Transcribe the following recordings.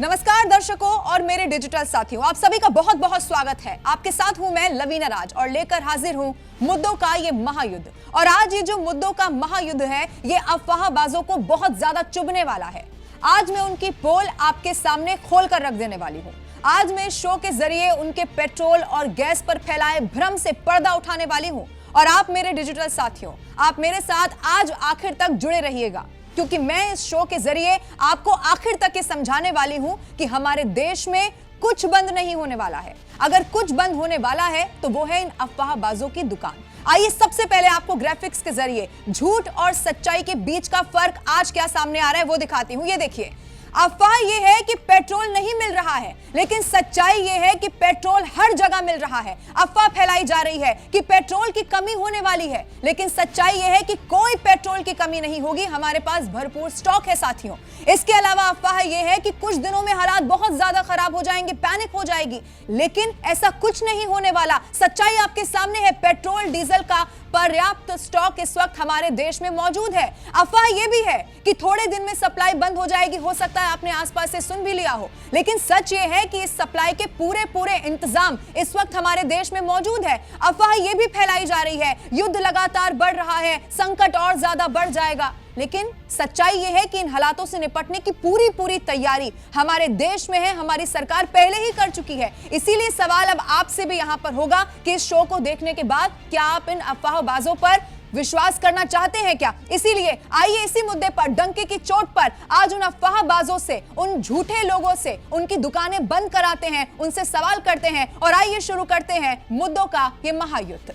नमस्कार दर्शकों और मेरे डिजिटल साथियों, आप सभी का बहुत बहुत स्वागत है। आपके साथ हूं मैं लवीना राज और लेकर हाजिर हूं मुद्दों का ये महायुद्ध। और आज ये जो मुद्दों का महायुद्ध है, ये अफवाहबाजों को बहुत ज्यादा चुभने वाला है। आज मैं उनकी पोल आपके सामने खोल कर रख देने वाली हूँ। आज मैं इस शो के जरिए उनके पेट्रोल और गैस पर फैलाए भ्रम से पर्दा उठाने वाली हूँ। और आप मेरे डिजिटल साथियों, आप मेरे साथ आज आखिर तक जुड़े रहिएगा, क्योंकि मैं इस शो के जरिए आपको आखिर तक ये समझाने वाली हूं कि हमारे देश में कुछ बंद नहीं होने वाला है। अगर कुछ बंद होने वाला है तो वो है इन अफवाहबाजों की दुकान। आइए सबसे पहले आपको ग्राफिक्स के जरिए झूठ और सच्चाई के बीच का फर्क आज क्या सामने आ रहा है वो दिखाती हूं। ये देखिए, अफवाह ये है कि पेट्रोल नहीं मिल रहा है, लेकिन सच्चाई ये है कि पेट्रोल हर जगह मिल रहा है। अफवाह फैलाई जा रही है कि पेट्रोल की कमी होने वाली है, लेकिन सच्चाई ये है कि कोई पेट्रोल की कमी नहीं होगी। हमारे पास भरपूर स्टॉक है साथियों। इसके अलावा अफवाह ये है कि कुछ दिनों में हालात बहुत ज्यादा खराब हो जाएंगे, पैनिक हो जाएगी, लेकिन ऐसा कुछ नहीं होने वाला। सच्चाई आपके सामने है, पेट्रोल डीजल का पर्याप्त स्टॉक इस वक्त हमारे देश में मौजूद है। अफवाह यह भी है कि थोड़े दिन में सप्लाई बंद हो जाएगी। हो सकता है आपने आसपास से सुन भी लिया हो, लेकिन सच यह है कि इस सप्लाई के पूरे इंतजाम इस वक्त हमारे देश में मौजूद है। अफवाह यह भी फैलाई जा रही है, युद्ध लगातार बढ़ रहा है, संकट और ज्यादा बढ़ जाएगा, लेकिन सच्चाई यह है कि इन हालातों से निपटने की पूरी तैयारी हमारे देश में है, हमारी सरकार पहले ही कर चुकी है। इसीलिए सवाल अब आपसे भी यहां पर होगा कि इस शो को देखने के बाद क्या आप इन अफवाहबाजों पर विश्वास करना चाहते हैं क्या? इसीलिए आइए इसी मुद्दे पर, डंके की चोट पर, आज उन अफवाहबाजों से, उन झूठे लोगों से उनकी दुकानें बंद कराते हैं, उनसे सवाल करते हैं। और आइए शुरू करते हैं मुद्दों का ये महायुद्ध।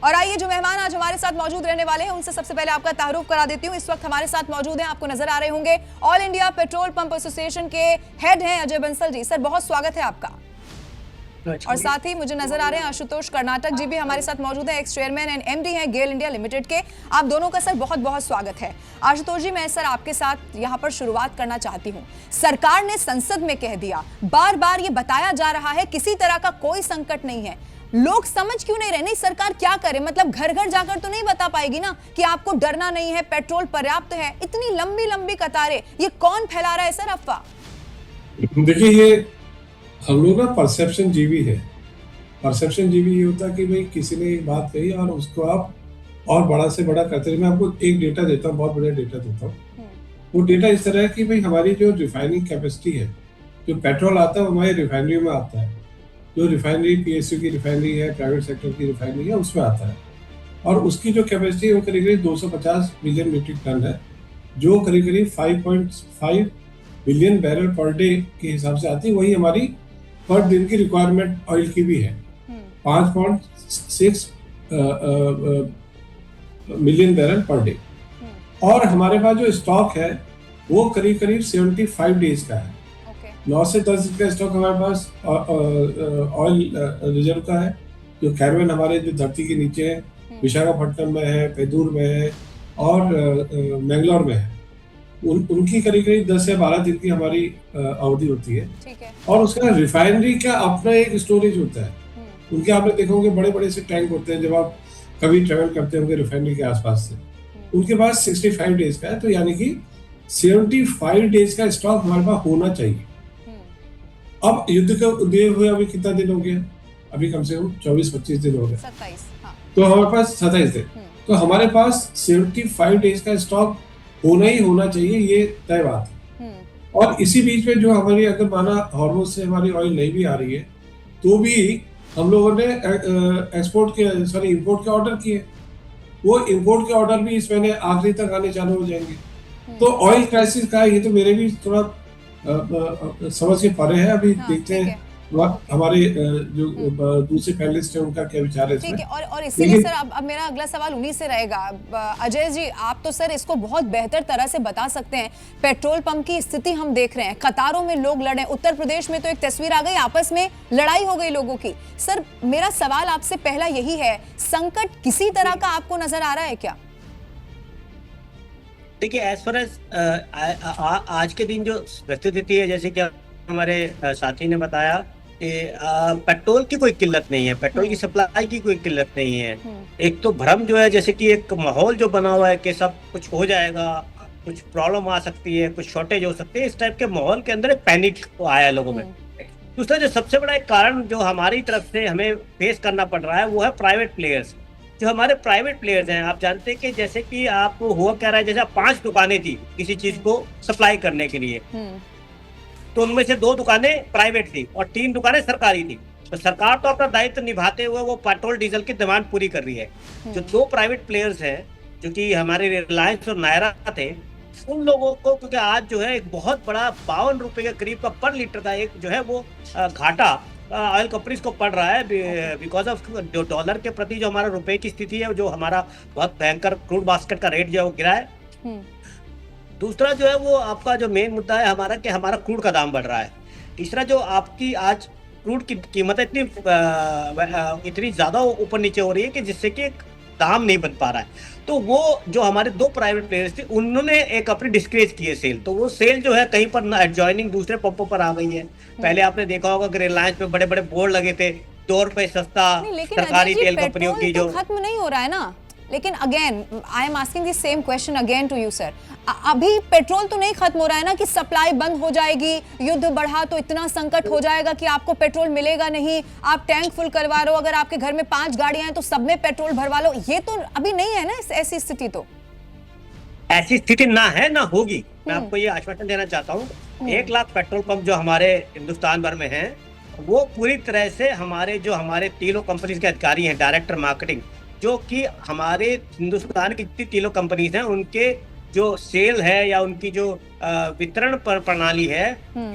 और आइए जो मेहमान आज हमारे साथ मौजूद रहने वाले हैं उनसे सबसे पहले आपका तारुफ करा देती हूं। इस वक्त हमारे साथ मौजूद हैं, आपको नजर आ रहे होंगे, all India petrol pump association के हेड हैं अजय बंसल जी। सर बहुत स्वागत है आपका। और साथ ही मुझे नजर आ रहे हैं आशुतोष कर्नाटक जी भी हमारे साथ मौजूद है, एक्स चेयरमैन एंड एमडी हैं गेल इंडिया लिमिटेड के। आप दोनों का सर बहुत बहुत स्वागत है। आशुतोष जी, मैं सर आपके साथ यहां पर शुरुआत करना चाहती हूं। सरकार ने संसद में कह दिया, बार बार ये बताया जा रहा है किसी तरह का कोई संकट नहीं है, लोग समझ क्यों नहीं रहे? नहीं, सरकार क्या करे? मतलब घर घर जाकर तो नहीं बता पाएगी ना कि आपको डरना नहीं है, पेट्रोल पर्याप्त है। इतनी लंबी लंबी कतारें, ये कौन फैला रहा है सर अफवाह? देखिए, ये हम लोग ना परसेप्शन जीवी है। परसेप्शन जीवी ये होता है कि भाई किसी ने एक बात कही और उसको आप और बड़ा से बड़ा करते रहे। मैं आपको एक डेटा देता हूँ, बहुत बड़ा डेटा देता हूँ। वो डेटा इस तरह है कि भाई हमारी जो रिफाइनिंग कैपेसिटी है, जो पेट्रोल आता है वो हमारी रिफाइनरी में आता है। जो रिफाइनरी पीएसयू की रिफाइनरी है, प्राइवेट सेक्टर की रिफाइनरी है, उसमें आता है। और उसकी जो कैपेसिटी है वो करीब करीब 250 मिलियन मीट्रिक टन है, जो करीब करीब 5.5 बिलियन बैरल पर डे के हिसाब से आती है। वही हमारी पर दिन की रिक्वायरमेंट ऑयल की भी है, 5.6 मिलियन बैरल पर डे। और हमारे पास जो स्टॉक है वो करीब करीब 75 डेज का है। 9 से 10 दिन का स्टॉक हमारे पास ऑयल रिजर्व का है, जो कैरवेन हमारे जो धरती के नीचे है, विशाखापट्टनम में है, पैदूर में है और मैंगलोर में है। उनकी करीब करीब 10 से 12 दिन की हमारी अवधि होती है। और उसका रिफाइनरी का अपना एक स्टोरेज होता है। उनके आपने देखा होंगे बड़े बड़े से टैंक होते हैं, जब आप कभी ट्रेवल करते होंगे रिफाइनरी के आसपास से। उनके पास 65 डेज का है, तो यानी कि 75 डेज का स्टॉक हमारे पास होना चाहिए। अब युद्ध को दिए हुए अभी कितना दिन हो गया? अभी कम से कम 24-25 दिन हो गए, 27। हाँ। तो हमारे पास 27 दिन, तो हमारे पास 75 डेज का स्टॉक होना ही होना चाहिए, ये तय बात है। और इसी बीच में जो हमारी, अगर माना हॉर्मुज से हमारी ऑयल नहीं भी आ रही है, तो भी हम लोगों ने इंपोर्ट के ऑर्डर किए। वो इंपोर्ट के ऑर्डर भी इस महीने आखिरी तक आने चालू हो जाएंगे। तो ऑयल क्राइसिस का ये तो मेरे भी थोड़ा समझ के परे है। अभी देखते हैं हमारे जो दूसरे पैनलिस्ट हैं उनका क्या विचार है इसमें। ठीक है, और इसीलिए सर अब मेरा अगला सवाल उन्हीं से रहेगा। अजय जी, आप तो सर इसको बहुत बेहतर तरह से बता सकते हैं। पेट्रोल पंप की स्थिति हम देख रहे हैं, कतारों में लोग लड़े। उत्तर प्रदेश में तो एक तस्वीर आ गई, आपस में लड़ाई हो गई लोगों की। सर मेरा सवाल आपसे पहला यही है, संकट किसी तरह का आपको नजर आ रहा है क्या? देखिए, एज फार एज आज के दिन जो स्थिति है, जैसे कि हमारे साथी ने बताया कि पेट्रोल की कोई किल्लत नहीं है, पेट्रोल की सप्लाई की कोई किल्लत नहीं है। एक तो भ्रम जो है, जैसे कि एक माहौल जो बना हुआ है कि सब कुछ हो जाएगा, कुछ प्रॉब्लम आ सकती है, कुछ शॉर्टेज हो सकती है, इस टाइप के माहौल के अंदर एक पैनिक आया लोगों में। दूसरा जो सबसे बड़ा एक कारण जो हमारी तरफ से हमें फेस करना पड़ रहा है वो है प्राइवेट प्लेयर्स। जो हमारे प्राइवेट प्लेयर्स हैं, आप जानते हैं कि जैसे कि आप हुआ क्या रहा है, जैसे 5 दुकानें थी किसी चीज को सप्लाई करने के लिए, तो उनमें से 2 दुकानें प्राइवेट थी और 3 दुकानें सरकारी थी। तो सरकार तो अपना दायित्व निभाते हुए वो पेट्रोल डीजल की डिमांड पूरी कर रही है। जो 2 प्राइवेट प्लेयर्स हैं जो कि हमारे रिलायंस और नायरा थे, उन लोगों को क्योंकि आज जो है एक बहुत बड़ा 52 रुपए के करीब का पर लीटर का एक जो है वो घाटा ऑयल कंपनीज को पड़ रहा है बिकॉज ऑफ जो डॉलर के प्रति जो हमारा रुपए की स्थिति है, जो हमारा बहुत भयंकर क्रूड बास्केट का रेट जो है वो गिरा है। दूसरा जो है वो आपका जो मेन मुद्दा है हमारा कि हमारा क्रूड का दाम बढ़ रहा है। तीसरा जो आपकी आज क्रूड की कीमत इतनी ज्यादा ऊपर नीचे हो रही है कि जिससे कि दाम नहीं बन पा रहा है। तो वो जो हमारे 2 प्राइवेट प्लेयर्स थे उन्होंने एक अपनी डिस्करेज की है सेल, तो वो सेल जो है कहीं पर एडजॉइनिंग दूसरे पंपों पर आ गई है। पहले आपने देखा होगा कि रिलायंस पे बड़े बड़े बोर्ड लगे थे 2 रुपए सस्ता सरकारी तेल कंपनियों की, जो खत्म नहीं हो रहा है ना। लेकिन again I am asking the same question again to you sir, अभी पेट्रोल तो नहीं खत्म हो रहा है ना कि सप्लाई बंद हो जाएगी, युद्ध बढ़ा तो इतना संकट हो जाएगा कि आपको पेट्रोल मिलेगा नहीं, आप टैंक फुल करवा रहे हो, अगर आपके घर में 5 गाड़ियां हैं तो सब में पेट्रोल भरवा लो, ये तो अभी नहीं है ना ऐसी स्थिति। तो ऐसी स्थिति ना है ना होगी। मैं आपको ये आश्वासन देना चाहता हूँ, 1 लाख पेट्रोल पंप जो हमारे हिंदुस्तान भर में हैं वो पूरी तरह से हमारे तीनों कंपनीज के अधिकारी हैं, डायरेक्टर मार्केटिंग, जो कि हमारे हिंदुस्तान की जितनी तीनों कंपनीज हैं उनके जो सेल है या उनकी जो वितरण प्रणाली है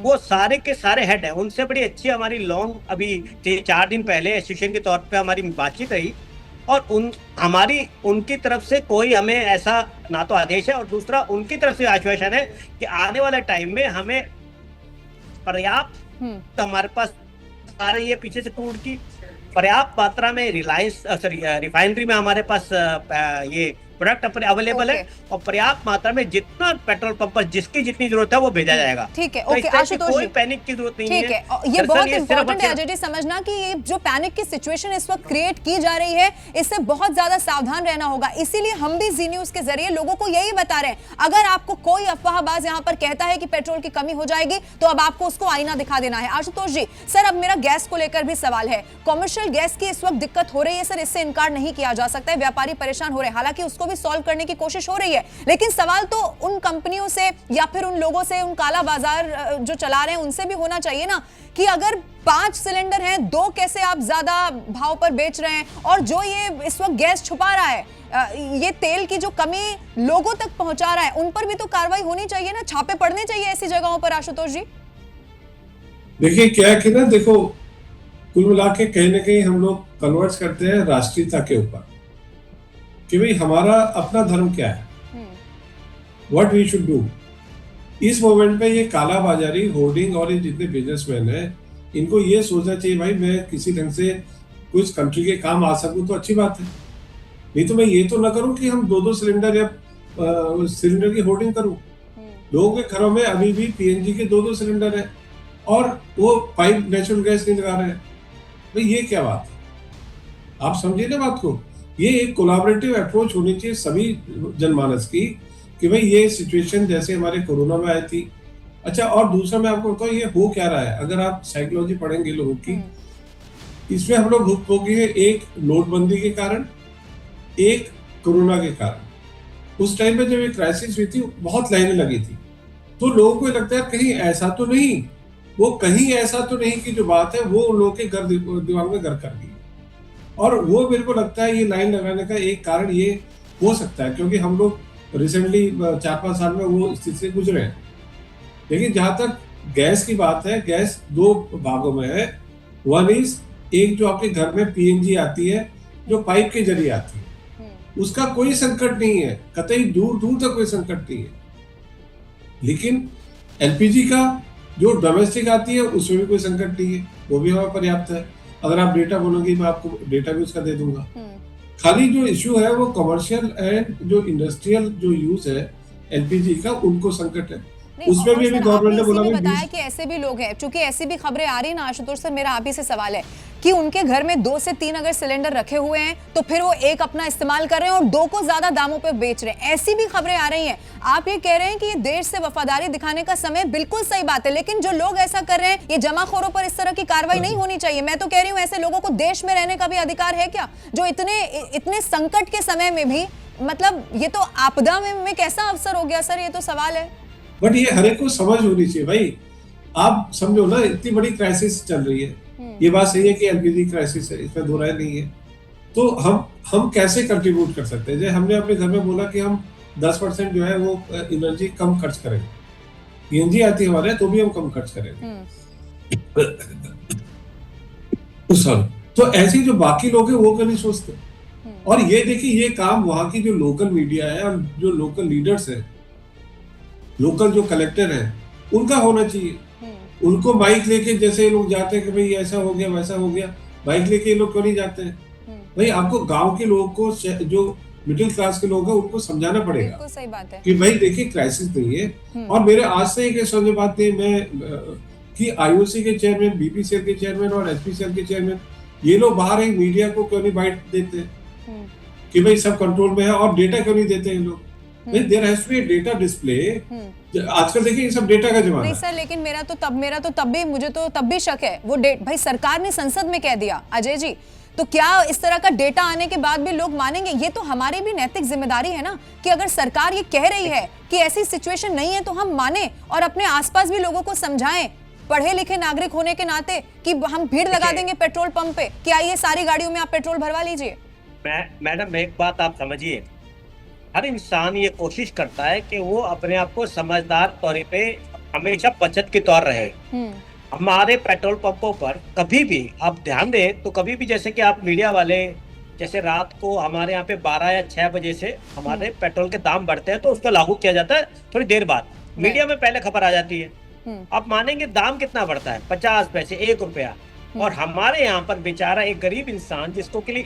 वो सारे के सारे हेड है। उनसे बड़ी अच्छी हमारी लॉन्ग अभी 4 दिन पहले एसोसिएशन के तौर पे हमारी बातचीत रही और उनकी तरफ से कोई हमें ऐसा ना तो आदेश है और दूसरा उनकी तरफ से आश्वासन है कि आने वाले टाइम में हमें पर्याप्त हमारे पास आ रही है पीछे से क्रूड की पर्याप्त मात्रा में रिफाइनरी में हमारे पास ये प्रोडक्ट अपने अवेलेबल है और पर्याप्त मात्रा में जितना पेट्रोल पंप पर जिसकी जितनी जरूरत है वो भेजा जाएगा। ठीक है, तो ओके आशुतोष जी, कोई पैनिक की जरूरत नहीं है। ठीक है, ये बहुत इंपॉर्टेंट है अजय जी समझना कि ये जो पैनिक की सिचुएशन इस वक्त क्रिएट की जा रही है इससे बहुत ज्यादा सावधान रहना होगा। इसीलिए हम भी जी न्यूज के जरिए लोगों को यही बता रहे हैं, अगर आपको कोई अफवाहबाज यहाँ पर कहता है कि पेट्रोल की कमी हो जाएगी तो अब आपको उसको आईना दिखा देना है। आशुतोष जी सर, अब मेरा गैस को लेकर भी सवाल है, कॉमर्शियल गैस की इस वक्त दिक्कत हो रही है सर, इससे इनकार नहीं किया जा सकता है, व्यापारी परेशान हो रहे हैं, हालांकि उसको भी सॉल्व करने की कोशिश हो रही है, लेकिन सवाल तो उन कंपनियों से या फिर उन लोगों से, उन काला बाजार जो चला रहे हैं उनसे भी होना चाहिए ना कि अगर 5 सिलेंडर हैं, 2 कैसे आप ज्यादा भाव पर बेच रहे हैं और जो ये इस वक्त गैस छुपा रहा है, ये तेल की जो कमी लोगों तक पहुंचा रहा है, उन पर भी तो कार्रवाई होनी चाहिए ना, छापे पड़ने चाहिए ऐसी जगहों पर। आशुतोष जी देखिए क्या है कि ना, देखो कुल मिला के कहीं ना कहीं हम लोग कन्वर्ट करते हैं राष्ट्रीयता के ऊपर कि भाई हमारा अपना धर्म क्या है, व्हाट वी शुड डू। इस मोमेंट पे ये काला बाजारी होर्डिंग और ये जितने बिजनेसमैन हैं इनको ये सोचना चाहिए भाई मैं किसी ढंग से कुछ कंट्री के काम आ सकूं तो अच्छी बात है, नहीं तो मैं ये तो ना करूं कि हम 2-2 सिलेंडर या सिलेंडर की होर्डिंग करूं। लोगों के घरों में अभी भी पीएनजी के 2-2 सिलेंडर है और वो पाइप नेचुरल गैस नहीं लगा रहे हैं, भाई ये क्या बात है। आप समझिए ना बात को, ये एक कोलैबोरेटिव अप्रोच होनी चाहिए सभी जनमानस की कि भाई ये सिचुएशन जैसे हमारे कोरोना में आई थी। अच्छा, और दूसरा मैं आपको बताऊं ये हो क्या रहा है, अगर आप साइकोलॉजी पढ़ेंगे लोगों की, इसमें हम लोग भुगत हो गए, एक नोटबंदी के कारण, एक कोरोना के कारण। उस टाइम पे जब ये क्राइसिस हुई थी बहुत लाइनें लगी थी, तो लोगों को लगता है कहीं ऐसा तो नहीं, वो कहीं ऐसा तो नहीं कि जो बात है वो उन लोगों के घर दिमाग में घर कर गई। और वो मेरे को लगता है ये लाइन लगाने का एक कारण ये हो सकता है क्योंकि हम लोग रिसेंटली 4-5 साल में वो स्थिति से गुजरे हैं। लेकिन जहां तक गैस की बात है, गैस 2 भागों में है। वन इज एक जो आपके घर में पीएनजी आती है जो पाइप के जरिए आती है, उसका कोई संकट नहीं है, कतई दूर दूर तक कोई संकट नहीं है। लेकिन एलपीजी का जो डोमेस्टिक आती है उसमें भी कोई संकट नहीं है, वो भी हमारा पर्याप्त है। अगर आप डेटा बोलोगे मैं आपको डेटा भी उसका दे दूंगा। खाली जो इश्यू है वो कमर्शियल एंड जो इंडस्ट्रियल जो यूज है एलपीजी का, उनको संकट है। उसमें भी अभी गवर्नमेंट ने बोला बताया कि ऐसे भी लोग हैं, चूंकि ऐसी भी खबरें आ रही है ना आशुतोष सर, मेरा आप ही से सवाल है कि उनके घर में 2 से 3 अगर सिलेंडर रखे हुए हैं तो फिर वो एक अपना इस्तेमाल कर रहे हैं और 2 को ज्यादा दामों पे बेच रहे हैं, ऐसी भी खबरें आ रही हैं। आप ये कह रहे हैं कि ये देश से वफादारी दिखाने का समय, बिल्कुल सही बात है, लेकिन जो लोग ऐसा कर रहे हैं, ये जमाखोरों पर इस तरह की कार्रवाई नहीं होनी चाहिए। मैं तो कह रही हूँ ऐसे लोगों को देश में रहने का भी अधिकार है क्या, जो इतने संकट के समय में भी, मतलब ये तो आपदा में कैसा अवसर हो गया सर, ये तो सवाल है। बट ये हर एक को समझ होनी चाहिए भाई, आप समझो ना, इतनी बड़ी क्राइसिस चल रही है, ये बात सही है कि एलपीजी क्राइसिस है, इसमें दो राय नहीं है, तो हम कैसे कंट्रीब्यूट कर सकते हैं। जैसे हमने अपने घर में बोला कि हम 10% जो है वो एनर्जी कम खर्च करेंगे, पीएनजी आती है हमारे तो भी हम कम खर्च करेंगे। सॉरी, तो ऐसे जो बाकी लोग हैं वो क्यों नहीं सोचते। और ये देखिए, ये काम वहां की जो लोकल मीडिया है और जो लोकल लीडर्स है, लोकल जो कलेक्टर है, उनका होना चाहिए। उनको माइक लेके, जैसे लोग जाते हैं कि भाई ऐसा हो गया वैसा हो गया, माइक लेके ये लोग क्यों नहीं जाते हैं भाई। आपको गांव के लोगों को, जो मिडिल क्लास के लोग हैं, उनको समझाना पड़ेगा, सही बात है कि भाई देखिए क्राइसिस नहीं है। और मेरे आज से एक समझ बात है, मैं कि आईओसी के चेयरमैन, बीपीसीएल के चेयरमैन और एचपीसीएल के चेयरमैन, ये लोग बाहर एक मीडिया को क्यों नहीं बाइट देते कि भाई सब कंट्रोल में है, और डेटा क्यों नहीं देते हैं लोग। There has to be data display. आजकल देखिए ये सब डेटा का जमाना है। नहीं सर, लेकिन मेरा तो तब भी मुझे तो तब भी शक है, वो भाई सरकार ने संसद में कह दिया अजय जी, तो क्या इस तरह का डेटा आने के बाद भी लोग मानेंगे। ये तो हमारी भी नैतिक जिम्मेदारी है ना कि अगर सरकार ये कह रही है कि ऐसी सिचुएशन नहीं है तो हम माने और अपने आसपास भी लोगों को समझाएं, पढ़े लिखे नागरिक होने के नाते, कि हम भीड़ लगा देंगे पेट्रोल पंप पे कि आइए सारी गाड़ियों में आप पेट्रोल भरवा लीजिए। मैडम एक बात आप समझिए, हर इंसान ये कोशिश करता है कि वो अपने आप को समझदार तौर पे हमेशा बचत के तौर रहे। हमारे पेट्रोल पंपों पर कभी भी आप ध्यान दें तो कभी भी, जैसे कि आप मीडिया वाले, जैसे रात को हमारे यहाँ पे 12 या 6 बजे से हमारे पेट्रोल के दाम बढ़ते हैं तो उसको लागू किया जाता है थोड़ी देर बाद, मीडिया में पहले खबर आ जाती है। आप मानेंगे दाम कितना बढ़ता है, 50 पैसे, 1 रुपया। और हमारे यहाँ पर बेचारा एक गरीब इंसान, जिसको के लिए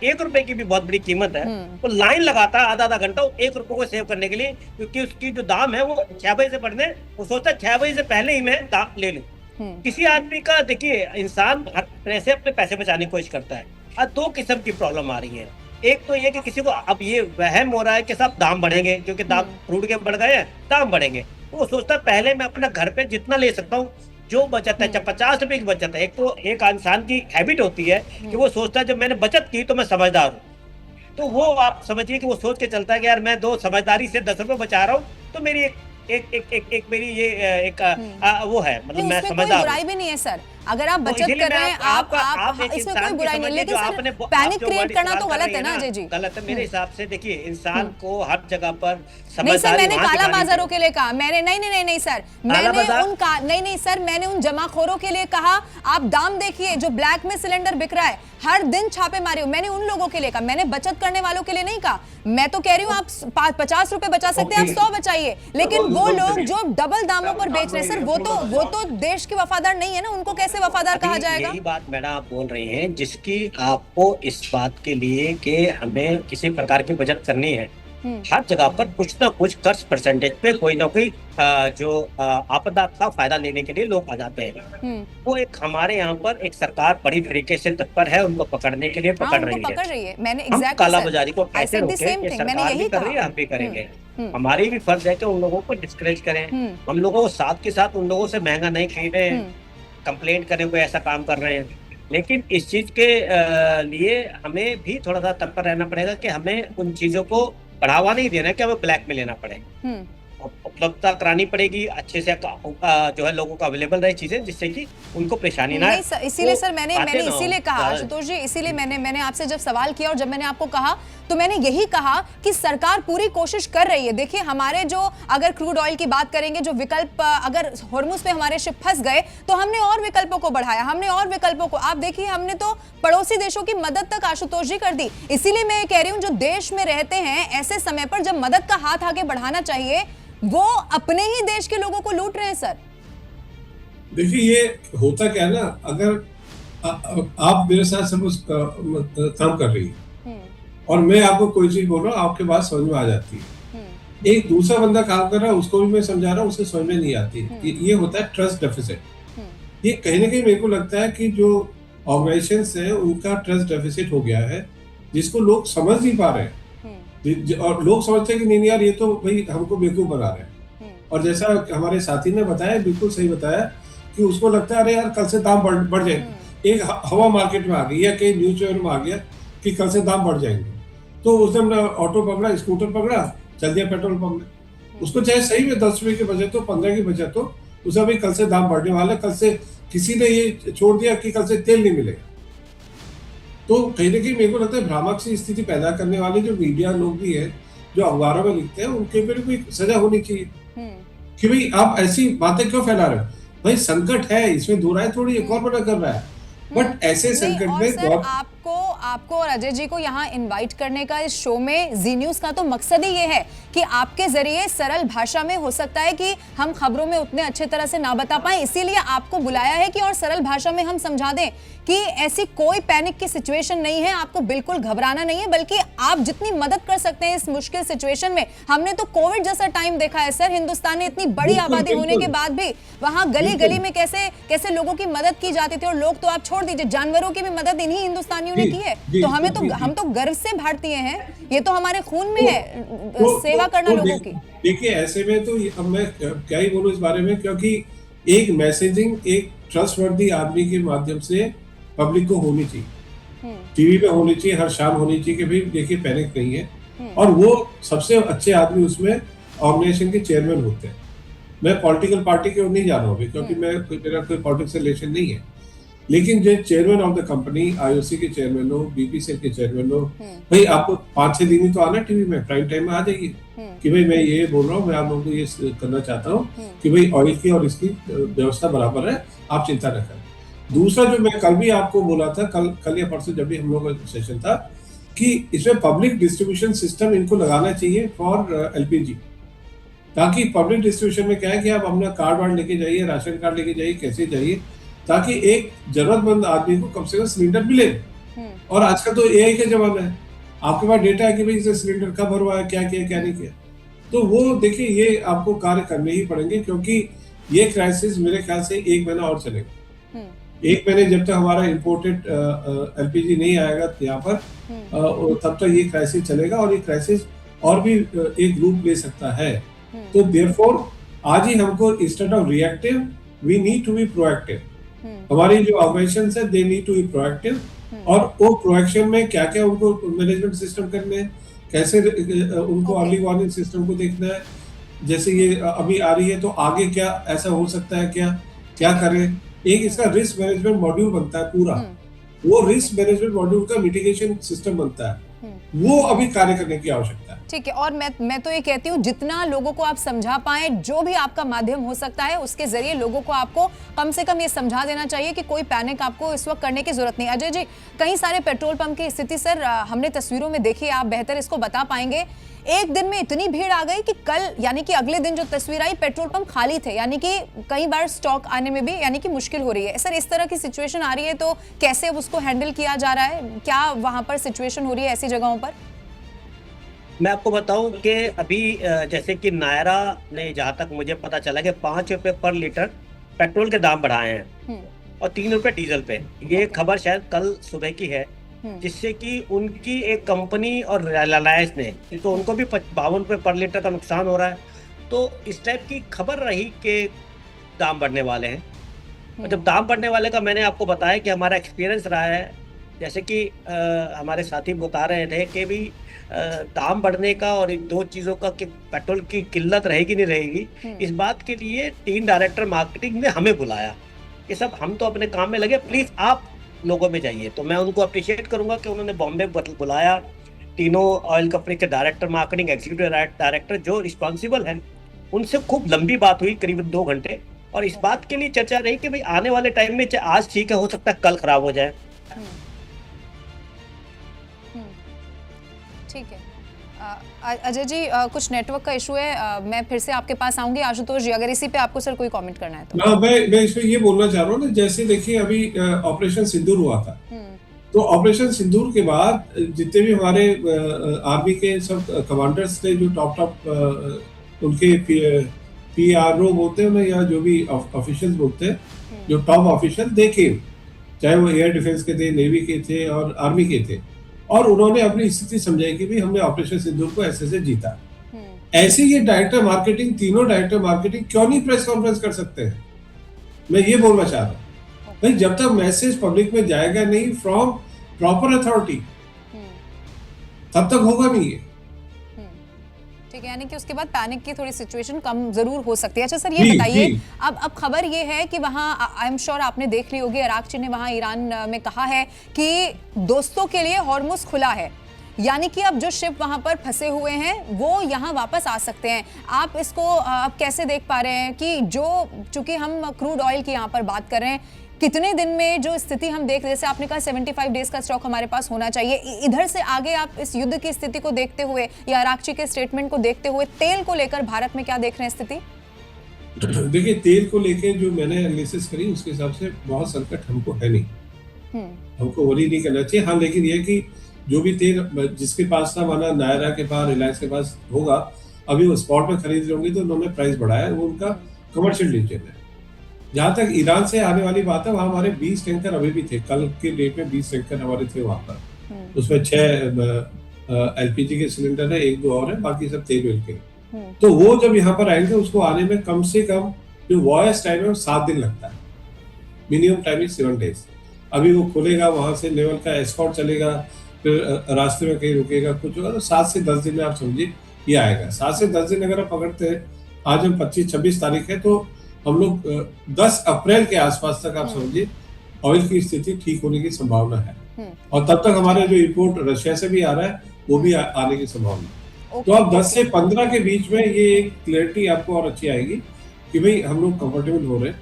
1 रुपए की भी बहुत बड़ी कीमत है, वो लाइन लगाता है आधा घंटा 1 रुपए को सेव करने के लिए, क्योंकि उसकी जो दाम है वो 6 बजे से बढ़ने, वो सोचता है 6 बजे से पहले ही मैं दाम ले लूं। किसी आदमी का, देखिए इंसान हर तरह से अपने पैसे बचाने की कोशिश करता है। और 2 किस्म की प्रॉब्लम आ रही है। एक तो ये कि किसी को अब ये वहम हो रहा है कि सब दाम बढ़ेंगे, क्योंकि दाम क्रूड के बढ़ गए हैं, दाम बढ़ेंगे। वो सोचता है पहले मैं अपना घर पे जितना ले सकता हूँ, जो बचत है, चाहे 50 रुपए की बचत है। एक तो एक इंसान की हैबिट होती है कि वो सोचता है जब मैंने बचत की तो मैं समझदार हूँ, तो वो आप समझिए कि वो सोच के चलता है कि यार मैं 2 समझदारी से 10 रुपए बचा रहा हूँ, तो मेरी एक मेरी ये एक वो है, मतलब मैं समझदार हूँ। बुराई भी नहीं है सर, अगर आप बचत कर रहे हैं, आप इसमें कोई बुराई नहीं, लेकिन सर पैनिक क्रिएट करना तो गलत है ना अजय जी। गलत है मेरे हिसाब से। देखिए इंसान को हर जगह पर नहीं सर, मैंने काला बाजारों के लिए कहा, मैंने नहीं सर, मैंने सर, मैंने उन जमाखोरों के लिए कहा, आप दाम देखिए जो ब्लैक में सिलेंडर बिक रहा है, हर दिन छापे मारे, मैंने उन लोगों के लिए कहा, मैंने बचत करने वालों के लिए नहीं कहा। मैं तो कह रही हूँ आप 50 रुपए बचा सकते हैं, आप 100 बचाइए, लेकिन वो लोग जो डबल दामों पर बेच रहे हैं सर, वो तो देश के वफादार नहीं है ना, उनको कैसे वफादार कहा जाएगा। यही बात मैडम आप बोल रही हैं, जिसकी आपको इस बात के लिए कि हमें किसी प्रकार की बचत करनी है, हर जगह पर कुछ ना कुछ कर्ज परसेंटेज पे कोई ना कोई जो आपदा का फायदा लेने के लिए लोग आ जाते हैं। वो एक हमारे यहाँ पर एक सरकार बड़ी तरीके से तत्पर है, उनको पकड़ने के लिए पकड़ रही है। मैंने हम काला बाजारी को कैसे रोकें, सरकार भी कर रही है, हम भी करेंगे। हमारी भी फर्ज है कि उन लोगों को डिस्करेज करें, हम लोगों को साथ के साथ उन लोगों से महंगा नहीं खरीदे, कंप्लेंट करें कोई ऐसा काम कर रहे हैं। लेकिन इस चीज के लिए हमें भी थोड़ा सा तत्पर रहना पड़ेगा कि हमें उन चीजों को बढ़ावा नहीं देना कि हमें ब्लैक में लेना पड़े, उपलब्धता करानी पड़ेगी अच्छे से, जो है लोगों को अवेलेबल रहे चीजें, जिससे कि उनको परेशानी ना है। इसीलिए सर मैंने इसीलिए कहा आशुतोष जी, इसीलिए मैंने आपसे जब सवाल किया और जब मैंने आपको कहा तो मैंने यही कहा कि सरकार पूरी कोशिश कर रही है। देखिए हमारे जो, अगर क्रूड ऑयल की बात करेंगे, जो विकल्प, अगर हॉर्मुज पे हमारे शिप फंस गए तो हमने और विकल्पों को बढ़ाया, हमने और विकल्पों को, आप देखिए हमने तो पड़ोसी देशों की मदद तक आशुतोष जी कर दी। इसीलिए मैं कह रही हूँ, जो देश में रहते हैं ऐसे समय पर जब मदद का हाथ आगे बढ़ाना चाहिए, वो अपने ही देश के लोगों को लूट रहे हैं सर। देखिए ये होता क्या है ना, अगर आप मेरे साथ सब काम कर रही है और मैं आपको कोई चीज बोल रहा हूँ, आपके बात समझ में आ जाती है, एक दूसरा बंदा काम कर रहा है, उसको भी मैं समझा रहा हूँ, उसे समझ में नहीं आती। ये होता है ट्रस्ट डेफिसिट। ये कहीं ना कहीं मेरे को लगता है कि जो ऑर्गेनाइजेशंस है उनका ट्रस्ट डेफिसिट हो गया है, जिसको लोग समझ नहीं पा रहे हैं। और लोग समझते हैं कि नहीं यार, ये तो भाई हमको बेवकूफ बना रहे हैं। और जैसा हमारे साथी ने बताया, बिल्कुल सही बताया, कि उसको लगता है अरे यार कल से दाम बढ़ जाएंगे। एक हवा मार्केट में आ गई या कहीं न्यूज पेपर में आ गया कि कल से दाम बढ़ जाएंगे, तो उसने अपना ऑटो पकड़ा, स्कूटर पकड़ा, चल दिया पेट्रोल पंप में। उसको चाहे सही में 10 रुपए की बचत हो, 15 की बचत हो, उसे अभी कल से दाम बढ़ने वाला है, कल से किसी ने ये छोड़ दिया कि कल से तेल नहीं मिलेगा। तो कहीं ना कहीं मेरे को लगता है भ्रामक सी स्थिति पैदा करने वाले जो मीडिया लोग भी है, जो अखबारों में लिखते हैं, उनके ऊपर कोई सजा होनी चाहिए कि भाई आप ऐसी बातें क्यों फैला रहे हो। भाई संकट है, इसमें दो राय थोड़ी है, कौन मना कर रहा है, बट ऐसे संकट में सर, आपको और अजय जी को यहाँ इनवाइट करने का इस शो में जी न्यूज का तो मकसद ही ये है कि आपके जरिए सरल भाषा में, हो सकता है कि हम खबरों में उतने अच्छे तरह से ना बता पाए, इसीलिए आपको बुलाया है कि और सरल भाषा में हम समझा दें कि ऐसी कोई पैनिक की सिचुएशन नहीं है, आपको बिल्कुल घबराना नहीं है, बल्कि आप जितनी मदद कर सकते हैं इस मुश्किल सिचुएशन में। हमने तो कोविड जैसा टाइम देखा है सर, हिंदुस्तान में इतनी बड़ी आबादी होने के बाद भी वहां गली गली में कैसे लोगों की मदद की जाती थी। और लोग तो आप छोड़ दीजिए, जानवरों की भी मदद इन्हीं हिंदुस्तानियों ने की है। तो हम तो गर्व से भारतीय हैं, ये तो हमारे खून में है सेवा करना लोगों की। देखिए ऐसे में तो अब मैं क्या ही बोलूं इस बारे में, क्योंकि एक मैसेजिंग एक ट्रस्टवर्दी आदमी के माध्यम से पब्लिक को होनी चाहिए, टीवी पे होनी चाहिए, हर शाम होनी चाहिए कि भाई देखिए पैनिक नहीं है। और वो सबसे अच्छे आदमी उसमें ऑर्गेनाइजेशन के चेयरमैन होते हैं। मैं पॉलिटिकल पार्टी के नहीं जा रहा हूँ क्योंकि मेरा कोई पॉलिटिक्स से रिलेशन नहीं है, लेकिन जो chairman of the company, IOC के चेयरमैन हो, बीपीसीएल के चेयरमैन हो, भाई आपको 5-6 दिन ही तो आना टीवी में, प्राइम टाइम में आ जाइए कि भाई मैं ये बोल रहा हूँ, मैं आप लोगों को ये करना चाहता हूँ कि भाई ऑयल की और इसकी व्यवस्था बराबर है, आप चिंता न करें। दूसरा जो मैं कल भी आपको बोला था, कल या परसों जब भी हम लोग का सेशन था, कि इसमें पब्लिक डिस्ट्रीब्यूशन सिस्टम इनको लगाना चाहिए फॉर एलपीजी, ताकि पब्लिक डिस्ट्रीब्यूशन में क्या है कि आप अपना कार्ड वार्ड लेके जाइए, राशन कार्ड लेके जाइए, कैसे जाइए, ताकि एक जरूरतमंद आदमी को कम से कम सिलेंडर मिले। और आजकल तो एआई का जमाना है, आपके पास डेटा है कि भाई इसे सिलेंडर कब भरवा है, क्या किया क्या नहीं किया। तो वो देखिए ये आपको कार्य करने ही पड़ेंगे, क्योंकि ये क्राइसिस मेरे ख्याल से 1 महीना और चलेगा। 1 महीने जब तक हमारा इम्पोर्टेड एलपीजी नहीं आएगा यहाँ पर, तब तक ये क्राइसिस चलेगा, और ये क्राइसिस और भी एक रूप ले सकता है। तो देयरफॉर आज ही हमको instead of reactive we need to be proactive. हमारी जो ऑर्गेनाइजेशंस है they need to be proactive, और वो प्रोएक्शन में क्या क्या उनको मैनेजमेंट सिस्टम करने हैं, कैसे उनको अर्ली वार्निंग सिस्टम को देखना है, जैसे ये अभी आ रही है तो आगे क्या ऐसा हो सकता है, क्या करें। एक इसका रिस्क मैनेजमेंट मॉड्यूल बनता है पूरा, वो रिस्क मैनेजमेंट मॉड्यूल का मिटिगेशन सिस्टम बनता है, वो अभी कार्य करने की आवश्यकता है। ठीक है, और मैं तो ये कहती हूँ जितना लोगों को आप समझा पाए, जो भी आपका माध्यम हो सकता है उसके जरिए लोगों को आपको कम से कम ये समझा देना चाहिए कि कोई पैनिक आपको इस वक्त करने की जरूरत नहीं। अजय जी, कई सारे पेट्रोल पंप की स्थिति सर हमने तस्वीरों में देखी, आप बेहतर इसको बता पाएंगे। एक दिन में इतनी भीड़ आ गई कि कल यानी कि अगले दिन जो तस्वीर आई, पेट्रोल पंप खाली थे, यानी कि कई बार स्टॉक आने में भी यानी कि मुश्किल हो रही है। सर इस तरह की सिचुएशन आ रही है तो कैसे अब उसको हैंडल किया जा रहा है, क्या वहां पर सिचुएशन हो रही है ऐसी जगहों पर? मैं आपको बताऊं कि अभी जैसे कि नायरा ने, जहां तक मुझे पता चला कि 5 रुपए पर लीटर पेट्रोल के दाम बढ़ाए हैं और 3 रुपए डीजल पे। ये खबर शायद कल सुबह की है, जिससे कि उनकी एक कंपनी और रिलायंस ने, तो उनको भी 52 रुपए पर लीटर का नुकसान हो रहा है। तो इस टाइप की खबर रही कि दाम बढ़ने वाले हैं। और जब दाम बढ़ने वाले का मैंने आपको बताया कि हमारा एक्सपीरियंस रहा है, जैसे कि हमारे साथी बता रहे थे कि भी दाम बढ़ने का और इन 2 चीज़ों का कि पेट्रोल की किल्लत रहेगी नहीं रहेगी, इस बात के लिए 3 डायरेक्टर मार्केटिंग ने हमें बुलाया कि सब हम तो अपने काम में लगे, प्लीज़ आप लोगों में जाइए। तो मैं उनको अप्रिशिएट करूंगा कि उन्होंने बॉम्बे बुलाया, तीनों ऑयल कंपनी के डायरेक्टर मार्केटिंग, एग्जीक्यूटिव डायरेक्टर जो रिस्पॉन्सिबल हैं, उनसे खूब लंबी बात हुई, करीब 2 घंटे। और इस बात के लिए चर्चा रही कि भाई आने वाले टाइम में आज ठीक है, हो सकता है कल खराब हो जाए। ठीक है अजय जी, कुछ नेटवर्क का इशू है, मैं फिर से आपके पास आऊंगी। आशुतोष जी, अगर इसी पे आपको सर कोई कमेंट करना है तो। मैं इसमें ये बोलना चाह रहा हूँ ना, जैसे देखिए अभी ऑपरेशन सिंदूर हुआ था, तो ऑपरेशन सिंदूर के बाद जितने भी हमारे आर्मी के सब कमांडर्स थे, जो टॉप उनके PRO बोलते हैं या जो भी ऑफिशियल बोलते हैं, जो टॉप ऑफिशियल देखे, चाहे वो एयर डिफेंस के थे, नेवी के थे और आर्मी के थे, और उन्होंने अपनी स्थिति समझाई कि भी हमने ऑपरेशन सिंदूर को ऐसे जीता। ऐसे ये डायरेक्टर मार्केटिंग, तीनों डायरेक्टर मार्केटिंग क्यों नहीं प्रेस कॉन्फ्रेंस कर सकते हैं? मैं ये बोलना चाह रहा हूँ भाई, जब तक मैसेज पब्लिक में जाएगा नहीं फ्रॉम प्रॉपर अथॉरिटी, तब तक होगा नहीं ये। ठीक है, यानी कि उसके बाद पैनिक की थोड़ी सिचुएशन कम जरूर हो सकती है। अच्छा सर, ये बताइए, अब खबर ये है कि वहाँ आई एम श्योर आपने देख ली होगी, अराक्ची ने वहाँ ईरान में कहा है कि दोस्तों के लिए हॉर्मुज खुला है, यानी कि अब जो शिप वहां पर फंसे हुए हैं वो यहाँ वापस आ सकते हैं। आप इसको अब कैसे देख पा रहे हैं कि जो, चूंकि हम क्रूड ऑयल की यहाँ पर बात कर रहे हैं, कितने दिन में जो स्थिति हम देख, जैसे आपने कहा 75 डेज का स्टॉक हमारे पास होना चाहिए, इधर से आगे आप इस युद्ध की स्थिति को देखते हुए या अराक्ची के स्टेटमेंट को देखते हुए तेल को लेकर भारत में क्या देख रहे हैं स्थिति? देखिए, तेल को लेकर जो मैंने एनालिसिस करी उसके हिसाब से बहुत संकट हमको है नहीं, हमको वरी नहीं करना चाहिए। हाँ, लेकिन यह कि जो भी तेल जिसके पास था, माना नायरा के पास, रिलायंस के पास होगा, अभी वो स्पॉट में खरीद रहे होंगे तो उन्होंने प्राइस बढ़ाया, वो उनका कमर्शियल डिसीजन है। जहां तक ईरान से आने वाली बात है, वहां हमारे 20 टैंकर अभी भी थे, कल के डेट में 20 टैंकर हमारे थे वहां पर। उसमें 6 LPG के सिलेंडर है, 1-2 और है, बाकी सब तेल वेल के। तो वो जब यहाँ पर आएंगे, उसको आने में कम से कम जो वॉयस टाइम है 7 दिन लगता है, मिनिमम टाइम इज 7 डेज। अभी वो खुलेगा, वहां से लेवल का एस्कॉर्ट चलेगा, फिर रास्ते में कहीं रुकेगा, कुछ होगा, तो 7 से 10 दिन में आप समझिए ये आएगा। 7 से 10 दिन अगर आप पकड़ते हैं, आज हम 25-26 तारीख है, तो हम लोग 10 अप्रैल के आसपास तक आप समझिए ऑयल की स्थिति ठीक होने की संभावना है। और तब तक हमारे जो इंपोर्ट रशिया से भी आ रहा है वो भी आने की संभावना। तो अब 10 से 15 के बीच में ये एक क्लैरिटी आपको और अच्छी आएगी कि भाई हम लोग कंफर्टेबल हो रहे हैं।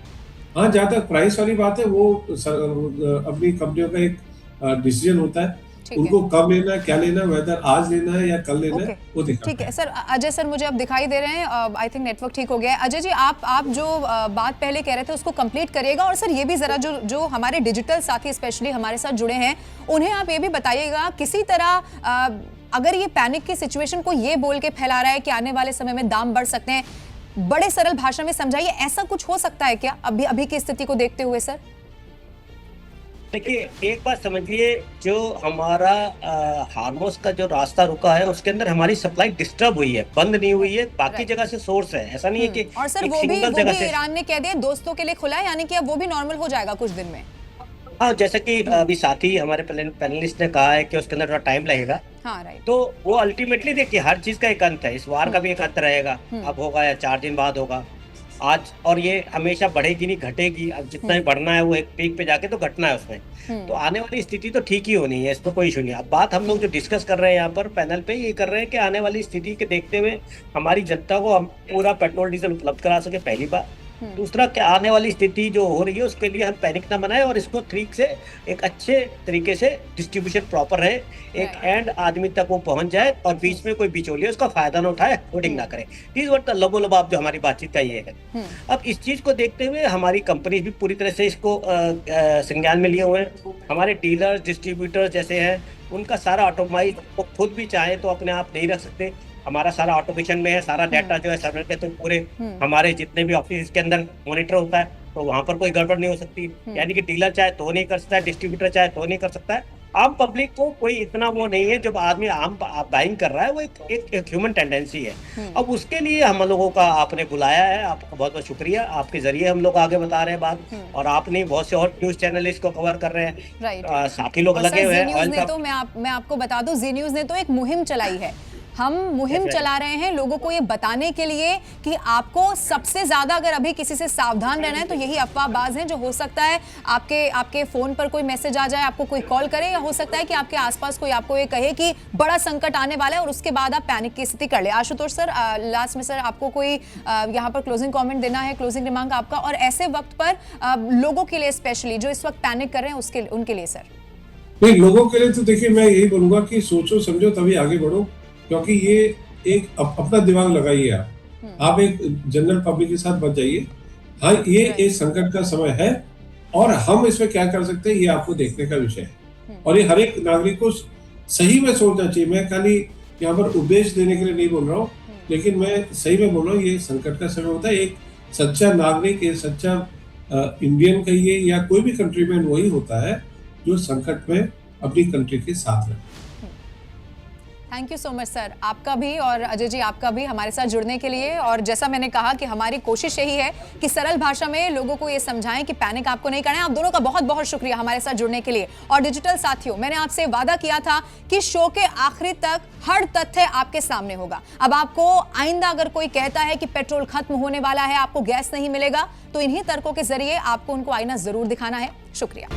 हाँ, जहाँ तक प्राइस वाली बात है, वो अपनी कंपनियों का एक डिसीजन होता है, उनको कब लेना है, क्या लेना है, वेदर आज लेना है या कल लेना है, वो देखना। ठीक है सर। अजय सर, मुझे अब दिखाई दे रहे हैं, आई थिंक नेटवर्क ठीक हो गया है। अजय जी, आप जो बात पहले कह रहे थे उसको कंप्लीट करिएगा, और सर ये भी जरा जो हमारे डिजिटल साथी स्पेशली हमारे साथ जुड़े हैं, उन्हें आप ये भी बताइएगा, किसी तरह अगर ये पैनिक की सिचुएशन को ये बोल के फैला रहा है कि आने वाले समय में दाम बढ़ सकते हैं, बड़े सरल भाषा में समझाइए, ऐसा कुछ हो सकता है क्या अभी की स्थिति को देखते हुए सर? देखिए, एक बात समझिए, जो हमारा हार्मोस का जो रास्ता रुका है उसके अंदर हमारी सप्लाई डिस्टर्ब हुई है, बंद नहीं हुई है, बाकी जगह से सोर्स है, ऐसा नहीं है कि और सर वो भी ईरान ने कह दिया दोस्तों के लिए खुला है, यानी कि अब वो भी नॉर्मल हो जाएगा कुछ दिन में। हाँ, जैसा कि अभी साथी हमारे पैनलिस्ट ने कहा है कि उसके अंदर थोड़ा टाइम लगेगा। हाँ, राइट। तो वो अल्टीमेटली देखिए, हर चीज का एक अंत है, इस वार का भी एक अंत रहेगा, अब होगा या 4 दिन बाद होगा आज, और ये हमेशा बढ़ेगी नहीं घटेगी। अब जितना ही बढ़ना है वो एक पीक पे जाके तो घटना है उसमें। तो आने वाली स्थिति तो ठीक ही होनी है, इसमें कोई इशू नहीं। अब बात हम लोग जो डिस्कस कर रहे हैं यहाँ पर पैनल पे, ये कर रहे हैं कि आने वाली स्थिति के देखते हुए हमारी जनता को हम पूरा पेट्रोल डीजल उपलब्ध करा सके, पहली बात। दूसरा, कि आने वाली स्थिति जो हो रही है उसके लिए हम पैनिक ना बनाए, और इसको ठीक से एक अच्छे तरीके से डिस्ट्रीब्यूशन प्रॉपर रहे, एक एंड आदमी तक वो पहुंच जाए, और बीच में कोई बिचौलिया उसका फायदा ना उठाए, होर्डिंग ना करे। दिस व्हाट द लबोलबाब जो हमारी बातचीत का ये है। अब इस चीज को देखते हुए हमारी कंपनी भी पूरी तरह से इसको संज्ञान में लिए हुए हैं। हमारे डीलर डिस्ट्रीब्यूटर जैसे हैं, उनका सारा ऑटोमाइज, वो खुद भी चाहे तो अपने आप नहीं रख सकते, हमारा सारा ऑटोमेशन में है, सारा डाटा जो है सर्वर पे, तो पूरे हमारे जितने भी ऑफिस के अंदर मॉनिटर होता है, तो वहां पर कोई गड़बड़ नहीं हो सकती। यानी कि डीलर चाहे तो नहीं कर सकता है, डिस्ट्रीब्यूटर चाहे तो नहीं कर सकता है। आम पब्लिक को कोई इतना वो नहीं है, जब आदमी आम बाइंग कर रहा है, वो एक ह्यूमन टेंडेंसी है। अब उसके लिए हम लोगों का आपने बुलाया है, आपका बहुत बहुत शुक्रिया, आपके जरिए हम लोग आगे बता रहे हैं बात, और आपने बहुत से और न्यूज चैनल इसको कवर कर रहे हैं, साथी लोग लगे हुए हैं। तो मैं आपको बता दूं, जी न्यूज ने तो एक मुहिम चलाई है, हम मुहिम चला रहे हैं लोगों को ये बताने के लिए कि आपको सबसे ज्यादा अगर अभी किसी से सावधान रहना है तो यही अफवाहबाज हैं, जो हो सकता है आपके फोन पर कोई मैसेज आ जाए, आपको कोई कॉल करे, या हो सकता है कि आपके आसपास कोई आपको ये कहे कि बड़ा संकट आने वाला है, और उसके बाद आप पैनिक की स्थिति कर ले। आशुतोष सर, लास्ट में सर आपको कोई यहाँ पर क्लोजिंग कॉमेंट देना है, क्लोजिंग रिमार्क आपका, और ऐसे वक्त पर लोगों के लिए स्पेशली जो इस वक्त पैनिक कर रहे हैं उनके लिए सर? नहीं, लोगों के लिए तो देखिए मैं यही बोलूंगा कि सोचो समझो तभी आगे बढ़ो, क्योंकि ये एक अपना दिमाग लगाइए, आप एक जनरल पब्लिक के साथ बच जाइए। हाँ, ये एक संकट का समय है, और हम इसमें क्या कर सकते हैं ये आपको देखने का विषय है। और ये हर एक नागरिक को सही में सोचना चाहिए। मैं खाली यहाँ पर उपदेश देने के लिए नहीं बोल रहा हूँ, लेकिन मैं सही में बोल रहा हूँ, ये संकट का समय होता है। एक सच्चा नागरिक, एक सच्चा इंडियन कहिए या कोई भी कंट्रीमैन वही होता है जो संकट में अपनी कंट्री के साथ रहे। Thank you so much sir, आपका भी और अजय जी आपका भी हमारे साथ जुड़ने के लिए। और जैसा मैंने कहा कि हमारी कोशिश यही है कि सरल भाषा में लोगों को ये समझाएं कि पैनिक आपको नहीं करना है। आप दोनों का बहुत बहुत शुक्रिया हमारे साथ जुड़ने के लिए। और डिजिटल साथियों, मैंने आपसे वादा किया था कि शो के आखिरी तक हर तथ्य आपके सामने होगा। अब आपको आइंदा अगर कोई कहता है कि पेट्रोल खत्म होने वाला है, आपको गैस नहीं मिलेगा, तो इन्हीं तर्कों के जरिए आपको उनको आईना जरूर दिखाना है। शुक्रिया।